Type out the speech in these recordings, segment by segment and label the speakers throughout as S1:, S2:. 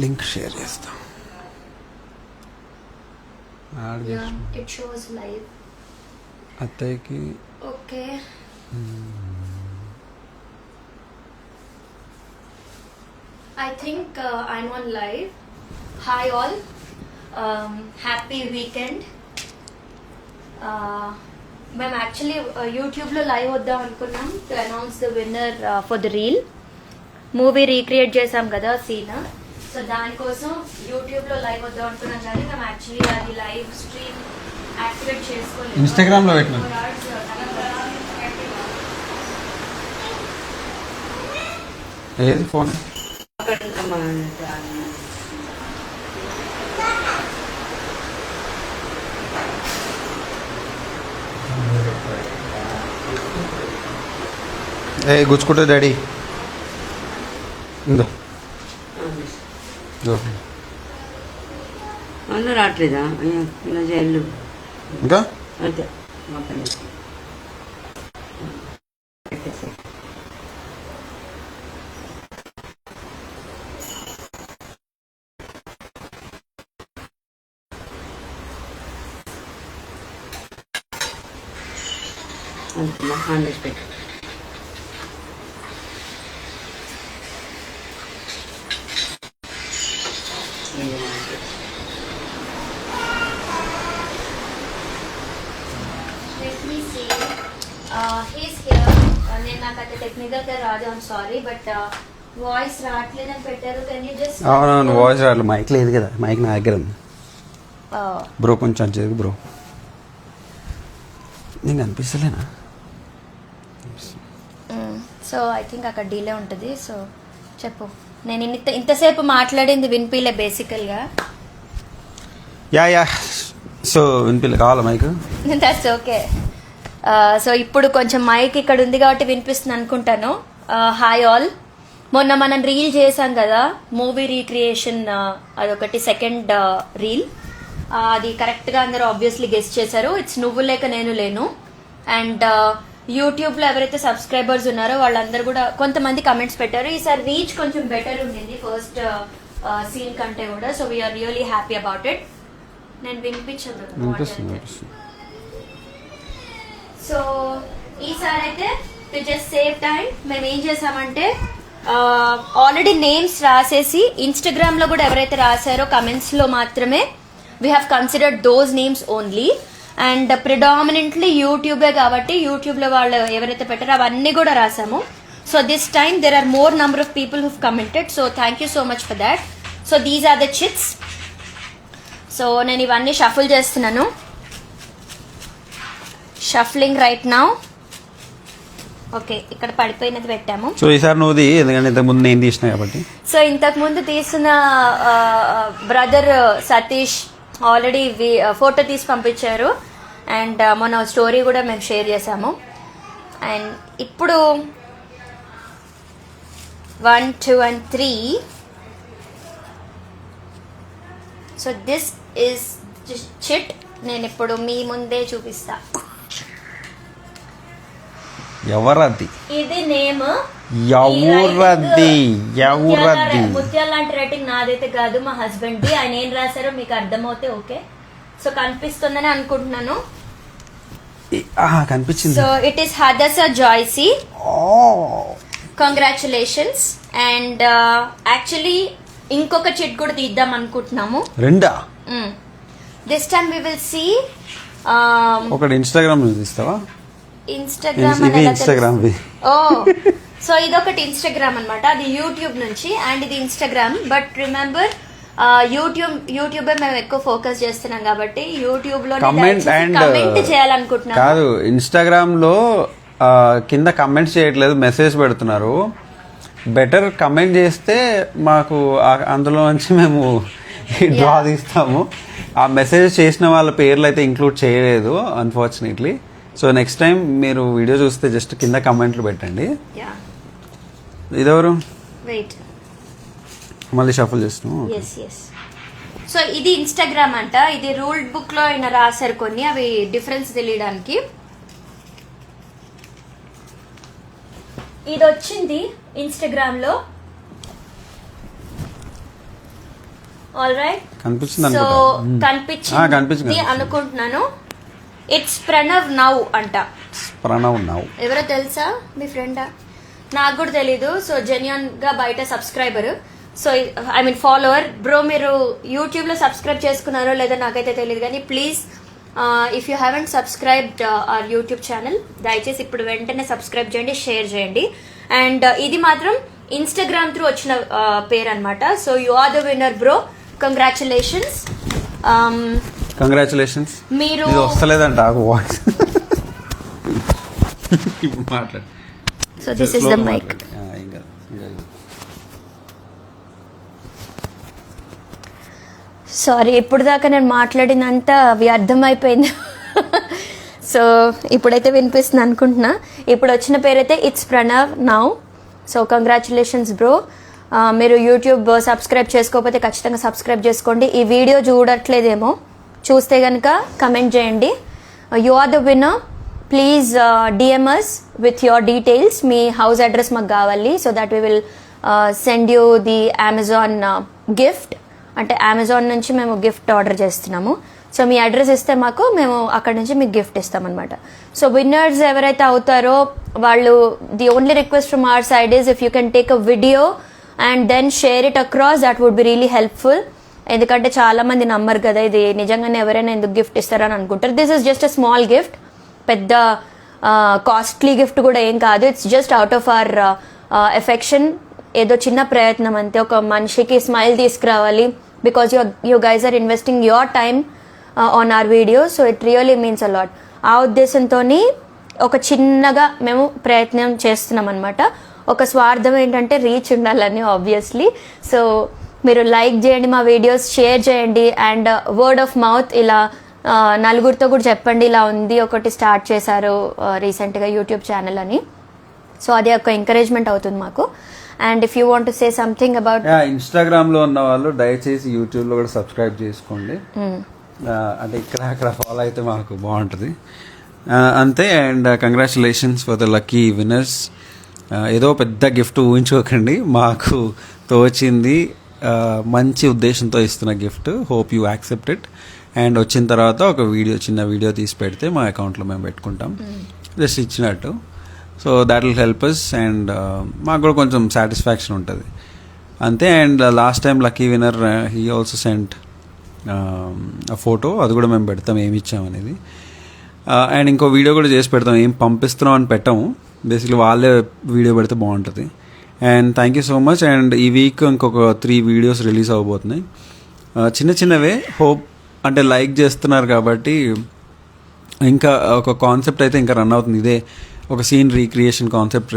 S1: Link share చేస్తాం.
S2: It shows live
S1: అత్తయ్యకి.
S2: Okay I think I'm on live. Hi all. Happy weekend. మేము actually యూట్యూబ్లో live వద్దాం అనుకున్నాం to announce the winner for the reel. Movie recreate చేసాం కదా scene, so దానికోసం యూట్యూబ్లో లైవ్ వద్దాం అనుకున్నాం కానీ మేము యాక్చువల్లీ అది లైవ్ స్ట్రీమ్ యాక్టివేట్ చేసుకోలేదు.
S1: ఇన్స్టాగ్రామ్లో పెట్టినాం. ఏది ఫోన్ ఏ గుచ్చుకుంటే డాడీ ఇందో
S3: అన్న రావట్లేదా ఇలా జైలు
S1: ఇంకా
S3: అంతే. హ్యాండ్ పెట్టు.
S2: నేను నాకైతే టెక్నికల్గా రాదు, ఐమ్ సారీ, బట్ వాయిస్ రావట్లేదని పెట్టారు. కెన్ యూ జస్ట్
S1: అవునవును వాయిస్ రావట్లేదు, మైక్ లేదు కదా, మైక్ నా దగ్గర ఉంది బ్రో, కొంచెం వచ్చేది బ్రో. నీకు అనిపిస్తలేనా?
S2: సో ఐ థింక్ అక్కడ డీలే ఉంటుంది. సో చెప్పు, నేను ఇంతసేపు మాట్లాడింది వినిపిలే బేసికల్గా.
S1: యా సో వినిపిలే, కావాలా మైక్?
S2: That's okay. సో ఇప్పుడు కొంచెం మైక్ ఇక్కడ ఉంది కాబట్టి వినిపిస్తుంది అనుకుంటాను. Hi all. మొన్న మనం రీల్ చేసాం కదా, మూవీ రీక్రియేషన్, అదొకటి సెకండ్ రీల్. అది కరెక్ట్గా అందరూ ఆబ్వియస్లీ గెస్ట్ చేశారు. ఇట్స్ నువ్వు లేక నేను లేను. అండ్ యూట్యూబ్లో ఎవరైతే సబ్స్క్రైబర్స్ ఉన్నారో వాళ్ళందరూ కూడా కొంతమంది కమెంట్స్ పెట్టారు. ఈసారి రీచ్ కొంచెం బెటర్ ఉండింది ఫస్ట్ సీన్ కంటే కూడా. So we are really happy about it. నేను వినిపించదు. సో ఈసారి అయితే టు జస్ట్ సేవ్ టైం మేము ఏం చేసామంటే ఆల్రెడీ నేమ్స్ రాసేసి ఇన్స్టాగ్రామ్లో కూడా ఎవరైతే రాశారో కమెంట్స్లో మాత్రమే we have considered those names only. And predominantly యూట్యూబే కాబట్టి యూట్యూబ్లో వాళ్ళు ఎవరైతే పెట్టారో అవన్నీ కూడా రాసాము. So this time there are more number of people who commented. So thank you so much for that. So these are the chits. So నేను ఇవన్నీ షఫుల్ చేస్తున్నాను. Shuffling right now. ఓకే, ఇక్కడ పడిపోయినది పెట్టాము.
S1: సో ఈసారి నువ్వుది, ఎందుకంటే ఇంతకుముందు నేను తీసిన కాబట్టి.
S2: సో ఇంతకు ముందు తీసిన బ్రదర్ సతీష్ ఆల్రెడీ ఫోటో తీసి పంపించారు. అండ్ మొన్న స్టోరీ కూడా మేము షేర్ చేసాము. అండ్ ఇప్పుడు 1, 2 and 3. So this is chit. నేను ఇప్పుడు మీ ముందే చూపిస్తా.
S1: ఎవరది?
S2: ఇది నేమ్.
S1: ఎవరది?
S2: ముత్యాల లాంటి రైటింగ్ నాదైతే కాదు, మా హస్బెండ్ ది. ఆయన ఏం రాశారో మీకు అర్థమవుతే ఓకే. సో కనిపిస్తుందని అనుకుంటున్నాను.
S1: కనిపించింది.
S2: సో ఇట్ ఈస్ హదసా జాయ్సీ. కంగ్రాచులేషన్స్. అండ్ యాక్చువల్లీ ఇంకొక చిట్ కూడా తీద్దాం అనుకుంటున్నాము.
S1: రెండా?
S2: This time we will see.
S1: ఒకటి ఇన్స్టాగ్రామ్ లో తీస్తావా?
S2: ఇన్స్టాగ్రామ్. ఓ, సో ఇదొకటి ఇన్స్టాగ్రామ్ అనమాట, అది యూట్యూబ్ నుంచి. అండ్ ఇది ఇన్స్టాగ్రామ్. బట్ రిమెంబర్ యూట్యూబ్ మేము ఎక్కువ ఫోకస్ చేస్తున్నాం కాబట్టి యూట్యూబ్ లో కమెంట్ చేయాలనుకుంటున్నాం.
S1: కాదు, ఇన్స్టాగ్రామ్ లో కింద కమెంట్స్ చేయట్లేదు, మెసేజ్ పెడుతున్నారు. బెటర్ కమెంట్ చేస్తే మాకు అందులో నుంచి మేము డ్రా తీస్తాము. ఆ మెసేజ్ చేసిన వాళ్ళ పేర్లు అయితే ఇంక్లూడ్ చేయలేదు అన్ఫార్చునేట్లీ. సో నెక్స్ట్ టైం మీరు వీడియో చూస్తే జస్ట్ కింద కమెంట్లు పెట్టండి. ఇదెవరు?
S2: వెయిట్,
S1: మళ్ళీ షఫల్ చేస్తున్నాం.
S2: సో ఇది ఇన్స్టాగ్రామ్ అంట. ఇది రూల్డ్ బుక్ లో ఆయన రాశారు కొన్ని, అవి డిఫరెన్స్ తెలియడానికి. ఇది వచ్చింది ఇన్స్టాగ్రామ్ లో. All right.
S1: కనిపించింది
S2: సో
S1: అనుకుంటా.
S2: కనిపించింది
S1: కనిపించింది
S2: అనుకుంటున్నాను. ఇట్స్ ప్రణవ్ నౌ అంట.
S1: ప్రణవ్ నౌ
S2: ఎవరో తెలుసా మీ ఫ్రెండా? నాకు కూడా తెలీదు. సో జెన్యున్ గా బయట subscriber, so I mean follower. Bro మీరు యూట్యూబ్ లో సబ్స్క్రైబ్ చేసుకున్నారో లేదో నాకైతే తెలియదు, కానీ please if you haven't subscribed our YouTube channel, దయచేసి ఇప్పుడు వెంటనే సబ్స్క్రైబ్ చేయండి, షేర్ చేయండి. అండ్ ఇది మాత్రం ఇన్స్టాగ్రామ్ త్రూ వచ్చిన పేరు అనమాట. So you are the winner bro, congratulations.
S1: Congratulations.
S2: మీరు
S1: వస్తలేదంట వాయిస్. మాట్లాడు.
S2: So this is the mic. Sorry, ఇప్పుడు దాకా నేను మాట్లాడినంత వ్యర్థమైపోయింది. సో ఇప్పుడైతే వినిపిస్తుంది అనుకుంటున్నా. ఇప్పుడు వచ్చిన పేరైతే it's Pranav now. So congratulations bro. మీరు యూట్యూబ్ సబ్స్క్రైబ్ చేసుకోకపోతే ఖచ్చితంగా సబ్స్క్రైబ్ చేసుకోండి. ఈ వీడియో చూడట్లేదేమో, చూస్తే కనుక కమెంట్ చేయండి. You are the winner. Please DMs with your details. మీ హౌస్ అడ్రస్ మాకు కావాలి. So that we will send you the Amazon gift. అంటే అమెజాన్ నుంచి మేము గిఫ్ట్ ఆర్డర్ చేస్తున్నాము. సో మీ అడ్రస్ ఇస్తే మాకు, మేము అక్కడ నుంచి మీకు గిఫ్ట్ ఇస్తామన్నమాట. సో విన్నర్స్ ఎవరైతే అవుతారో వాళ్ళు, the only request from our side is if you can take a video and then share it across, that would be really helpful. ఎందుకంటే చాలా మంది నమ్మరు కదా ఇది నిజంగానే ఎవరైనా ఎందుకు గిఫ్ట్ ఇస్తారని అనుకుంటారు. This is just a small gift, పెద్ద కాస్ట్లీ గిఫ్ట్ కూడా ఏం కాదు. It's just out of our affection. ఏదో చిన్న ప్రయత్నం అంతే, ఒక మనిషికి స్మైల్ తీసుకురావాలి. Because you guys are investing your time on our video, so it really means a lot. ఆ ఉద్దేశంతో ఒక చిన్నగా మేము ప్రయత్నం చేస్తున్నాం అనమాట. ఒక స్వార్థం ఏంటంటే రీచ్ ఉండాలని ఆబ్వియస్లీ. సో మీరు లైక్ చేయండి మా వీడియోస్, షేర్ చేయండి, అండ్ వర్డ్ ఆఫ్ మౌత్ ఇలా నలుగురితో కూడా చెప్పండి, ఇలా ఉంది ఒకటి స్టార్ట్ చేశారు రీసెంట్గా యూట్యూబ్ ఛానల్ అని. సో అది ఒక ఎంకరేజ్మెంట్ అవుతుంది మాకు. And if you want to say something about,
S1: Instagram లో ఉన్న వాళ్ళు దయచేసి యూట్యూబ్ లో కూడా సబ్స్క్రైబ్ చేసుకోండి. అంటే ఇక్కడ అక్కడ ఫాలో అయితే మాకు బాగుంటుంది అంతే. And congratulations for the lucky winners. ఏదో పెద్ద గిఫ్ట్ ఊహించుకోకండి, మాకు తోచింది మంచి ఉద్దేశంతో ఇస్తున్న gift. Hope you accept it. And వచ్చిన తర్వాత ఒక చిన్న వీడియో తీసి పెడితే మా అకౌంట్లో మేము పెట్టుకుంటాం, జస్ట్ ఇచ్చినట్టు. So that will help us. And మాకు కూడా కొంచెం సాటిస్ఫాక్షన్ ఉంటుంది అంతే. And last time lucky winner he also sent a photo, అది కూడా మేము పెడతాం ఏమి ఇచ్చామనేది. అండ్ ఇంకో వీడియో కూడా చేసి పెడతాం, ఏం పంపిస్తున్నాం అని పెట్టాము, బేసిక్లీ వాళ్ళే వీడియో పెడితే బాగుంటుంది. And thank you so much. And ఈ వీక్ ఇంకొక 3 వీడియోస్ రిలీజ్ అవ్వబోతున్నాయి, చిన్న చిన్నవే. హోప్ అంటే లైక్ చేస్తున్నారు కాబట్టి ఇంకా ఒక కాన్సెప్ట్ అయితే ఇంకా రన్ అవుతుంది. ఇదే ఒక సీన్ రీక్రియేషన్ కాన్సెప్ట్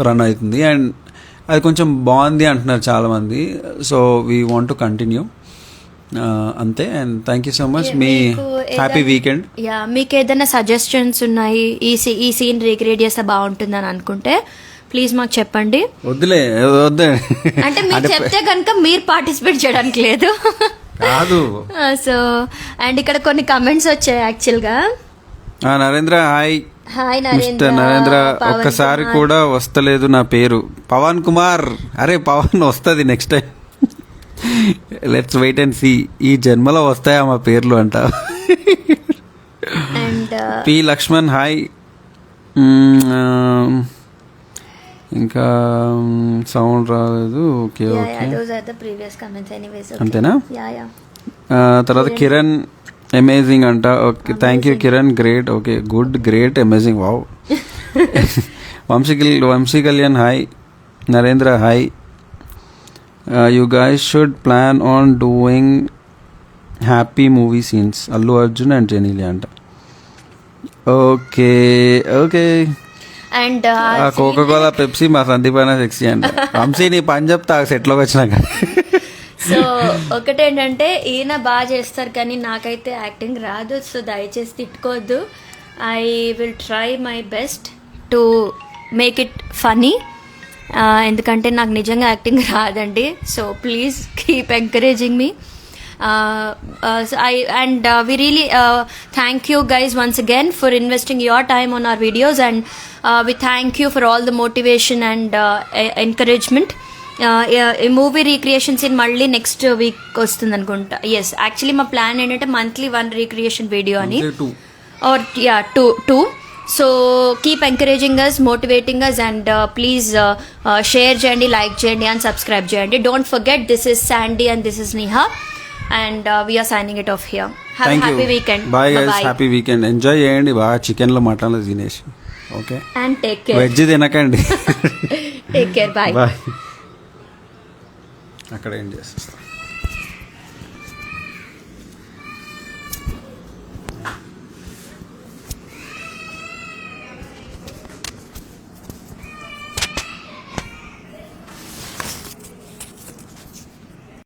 S1: రన్ అవుతుంది. అండ్ అది కొంచెం బాగుంది అంటున్నారు చాలామంది. So we want to continue అంతే. And thank you so much. మీ హ్యాపీ వీకెండ్.
S2: యా, మీకు ఏదైనా సజెషన్స్ ఉన్నాయి ఈ సీన్ రీక్రియేట్ చేస్తే బాగుంటుందని అనుకుంటే ప్లీజ్ మాకు చెప్పండి.
S1: వద్దులే
S2: అంటే మీరు చెప్తే కనుక మీరు పార్టిసిపేట్ చేయడానికి లేదు
S1: కాదు.
S2: సో అండ్ ఇక్కడ కొన్ని కమెంట్స్ వచ్చాయి యాక్చువల్గా.
S1: నరేంద్ర హాయ్.
S2: హాయ్
S1: నరేంద్ర, ఒక్కసారి కూడా వస్తలేదు నా పేరు. పవన్ కుమార్. అరే పవన్ వస్తుంది next time, let's wait and see. ఈ జన్మలో వస్తాయా మా పేర్లు అంట.
S2: And
S1: P Lakshman hi. ఇంకా సౌండ్ రాలేదు. ఓకే అంతేనా. తర్వాత కిరణ్ అమేజింగ్ అంట. Okay thank you Kiran. Great. Okay good great amazing wow. Vamsi Kalyan hi. Narendra hi. You guys should plan on doing happy movie scenes Allu Arjun and Genelia అంట. Okay okay.
S2: And
S1: Coca Cola Pepsi మా సందీప్ అయినా sexy అంట. వంశీ నీ పని చెప్తా సెట్లోకి వచ్చినాక.
S2: సో ఒకటేంటంటే ఈయన బాగా చేస్తారు కానీ నాకైతే యాక్టింగ్ రాదు. సో దయచేసి తిట్టుకోవద్దు. I will try my best to make it funny. ఎందుకంటే నాకు నిజంగా యాక్టింగ్ రాదండి. So please keep encouraging me. We really thank you guys once again for investing your time on our videos, and we thank you for all the motivation and encouragement. ఈ movie recreation scene మళ్ళీ next week వస్తుంది అనుకుంటా. Yes, actually మా plan ఏంటంటే monthly 1 recreation video అని, or two. So keep encouraging us, motivating us, and please share చేయండి, like చేయండి and subscribe చేయండి. Don't forget, this is Sandy and this is Niha, and we are signing it off here. Have happy weekend.
S1: Bye guys, happy weekend. Enjoy చేయండి బాగా, chicken లో mutton లో తినేసి. Okay,
S2: and take care.
S1: Veg తినకండి.
S2: Take care. Bye.
S1: Bye. అక్కడ ఏం చేస్తాం.